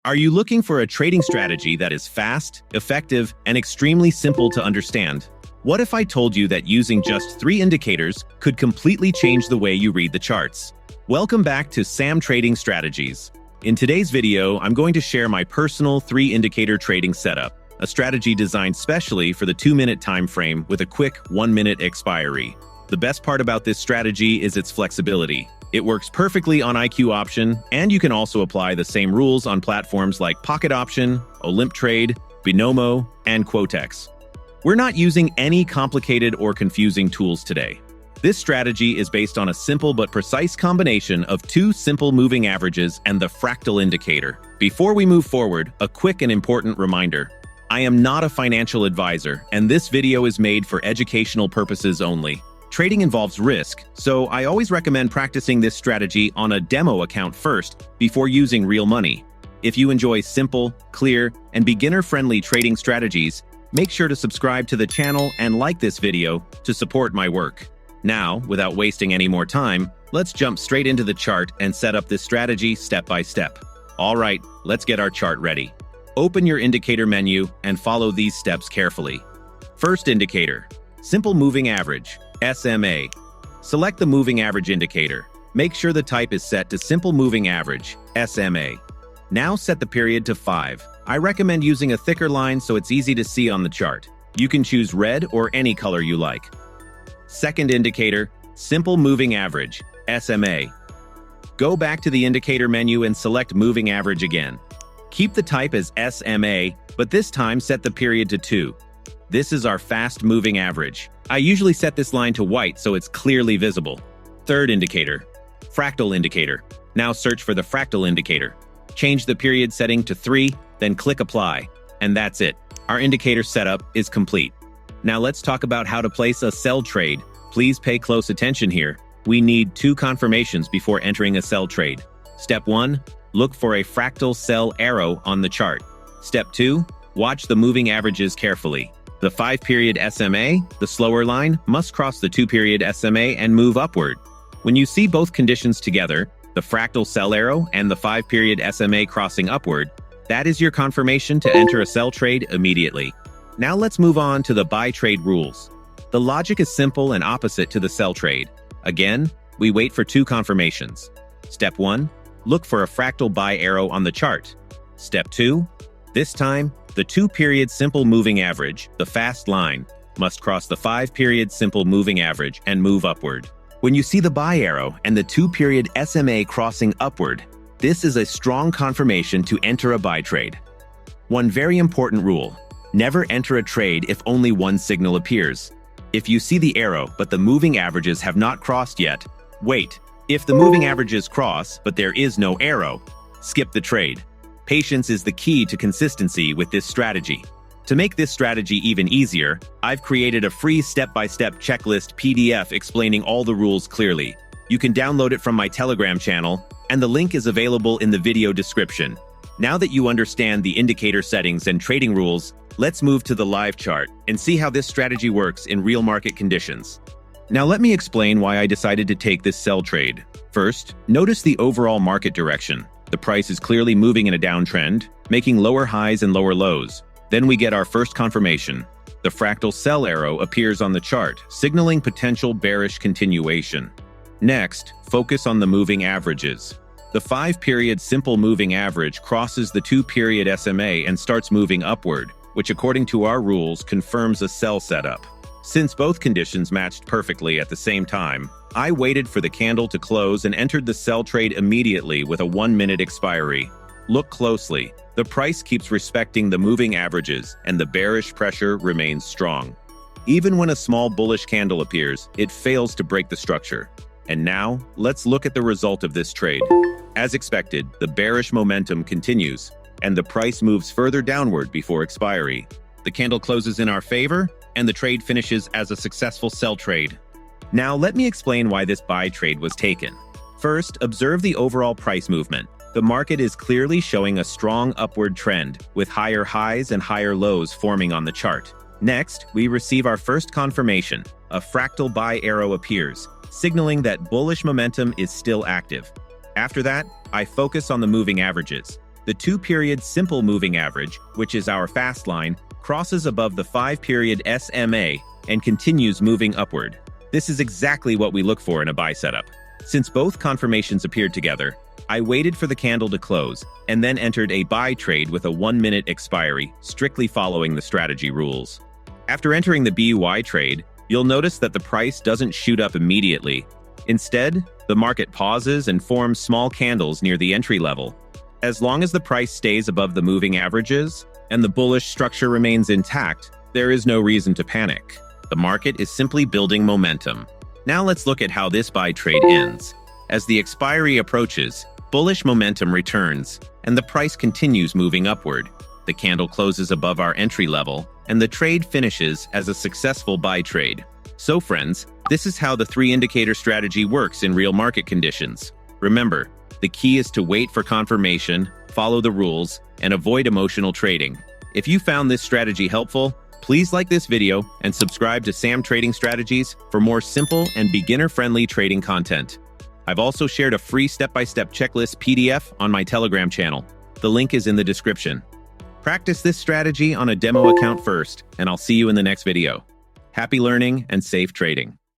Are you looking for a trading strategy that is fast, effective, and extremely simple to understand? What if I told you that using just 3 indicators could completely change the way you read the charts? Welcome back to Sam Trading Strategies. In today's video, I'm going to share my personal 3-indicator trading setup, a strategy designed specially for the 2-minute time frame with a quick 1-minute expiry. The best part about this strategy is its flexibility. It works perfectly on IQ Option, and you can also apply the same rules on platforms like Pocket Option, Olymp Trade, Binomo, and Quotex. We're not using any complicated or confusing tools today. This strategy is based on a simple but precise combination of 2 simple moving averages and the Fractal Indicator. Before we move forward, a quick and important reminder. I am not a financial advisor, and this video is made for educational purposes only. Trading involves risk, so I always recommend practicing this strategy on a demo account first before using real money. If you enjoy simple, clear, and beginner-friendly trading strategies, make sure to subscribe to the channel and like this video to support my work. Now, without wasting any more time, let's jump straight into the chart and set up this strategy step by step. All right, let's get our chart ready. Open your indicator menu and follow these steps carefully. First indicator, simple moving average, SMA. Select the moving average indicator. Make sure the type is set to simple moving average, SMA. Now set the period to 5. I recommend using a thicker line so it's easy to see on the chart. You can choose red or any color you like. Second indicator, simple moving average, SMA. Go back to the indicator menu and select moving average again. Keep the type as SMA, but this time set the period to 2. This is our fast moving average. I usually set this line to white so it's clearly visible. Third indicator, Fractal Indicator. Now search for the Fractal Indicator. Change the period setting to 3, then click Apply. And that's it. Our indicator setup is complete. Now let's talk about how to place a sell trade. Please pay close attention here. We need 2 confirmations before entering a sell trade. Step 1, look for a fractal sell arrow on the chart. Step 2, watch the moving averages carefully. The 5-period SMA, the slower line, must cross the 2-period SMA and move upward. When you see both conditions together, the fractal sell arrow and the 5-period SMA crossing upward, that is your confirmation to enter a sell trade immediately. Now let's move on to the buy trade rules. The logic is simple and opposite to the sell trade. Again, we wait for 2 confirmations. Step 1, look for a fractal buy arrow on the chart. Step 2, this time, the 2-period simple moving average, the fast line, must cross the 5-period simple moving average and move upward. When you see the buy arrow and the 2-period SMA crossing upward, this is a strong confirmation to enter a buy trade. One very important rule, never enter a trade if only one signal appears. If you see the arrow but the moving averages have not crossed yet, wait. If the moving averages cross but there is no arrow, skip the trade. Patience is the key to consistency with this strategy. To make this strategy even easier, I've created a free step-by-step checklist PDF explaining all the rules clearly. You can download it from my Telegram channel, and the link is available in the video description. Now that you understand the indicator settings and trading rules, let's move to the live chart and see how this strategy works in real market conditions. Now let me explain why I decided to take this sell trade. First, notice the overall market direction. The price is clearly moving in a downtrend, making lower highs and lower lows. Then we get our first confirmation. The fractal sell arrow appears on the chart, signaling potential bearish continuation. Next, focus on the moving averages. The 5-period simple moving average crosses the 2-period SMA and starts moving upward, which according to our rules confirms a sell setup. Since both conditions matched perfectly at the same time, I waited for the candle to close and entered the sell trade immediately with a 1-minute expiry. Look closely. The price keeps respecting the moving averages and the bearish pressure remains strong. Even when a small bullish candle appears, it fails to break the structure. And now, let's look at the result of this trade. As expected, the bearish momentum continues, and the price moves further downward before expiry. The candle closes in our favor, and the trade finishes as a successful sell trade. Now let me explain why this buy trade was taken. First, observe the overall price movement. The market is clearly showing a strong upward trend, with higher highs and higher lows forming on the chart. Next, we receive our first confirmation. A fractal buy arrow appears, signaling that bullish momentum is still active. After that, I focus on the moving averages. The 2-period simple moving average, which is our fast line, crosses above the 5-period SMA and continues moving upward. This is exactly what we look for in a buy setup. Since both confirmations appeared together, I waited for the candle to close and then entered a buy trade with a 1-minute expiry, strictly following the strategy rules. After entering the BUY trade, you'll notice that the price doesn't shoot up immediately. Instead, the market pauses and forms small candles near the entry level. As long as the price stays above the moving averages and the bullish structure remains intact, there is no reason to panic. The market is simply building momentum. Now let's look at how this buy trade ends. As the expiry approaches, bullish momentum returns, and the price continues moving upward. The candle closes above our entry level, and the trade finishes as a successful buy trade. So friends, this is how the 3-indicator strategy works in real market conditions. Remember, the key is to wait for confirmation, follow the rules, and avoid emotional trading. If you found this strategy helpful, please like this video and subscribe to Sam Trading Strategies for more simple and beginner-friendly trading content. I've also shared a free step-by-step checklist PDF on my Telegram channel. The link is in the description. Practice this strategy on a demo account first, and I'll see you in the next video. Happy learning and safe trading.